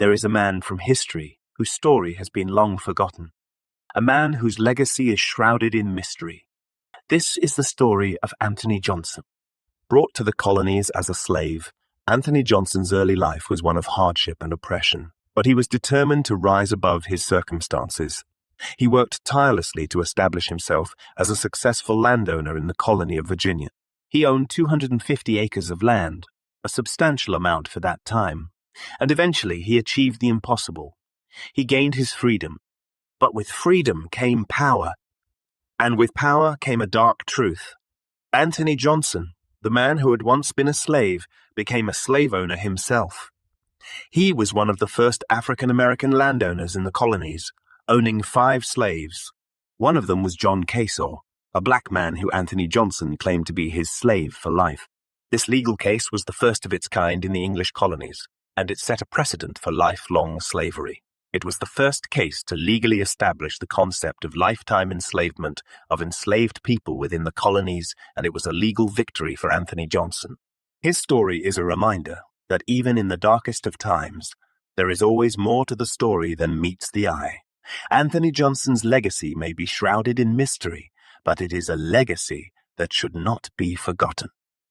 there is a man from history whose story has been long forgotten, a man whose legacy is shrouded in mystery. This is the story of Anthony Johnson. Brought to the colonies as a slave, Anthony Johnson's early life was one of hardship and oppression, but he was determined to rise above his circumstances. He worked tirelessly to establish himself as a successful landowner in the colony of Virginia. He owned 250 acres of land, a substantial amount for that time, and eventually he achieved the impossible. He gained his freedom, but with freedom came power, and with power came a dark truth. Anthony Johnson, the man who had once been a slave, became a slave owner himself. He was one of the first African-American landowners in the colonies, owning 5 slaves. One of them was John Casaw, a black man who Anthony Johnson claimed to be his slave for life. This legal case was the first of its kind in the English colonies, and it set a precedent for lifelong slavery. It was the first case to legally establish the concept of lifetime enslavement of enslaved people within the colonies, and it was a legal victory for Anthony Johnson. His story is a reminder that even in the darkest of times, there is always more to the story than meets the eye. Anthony Johnson's legacy may be shrouded in mystery, but it is a legacy that should not be forgotten.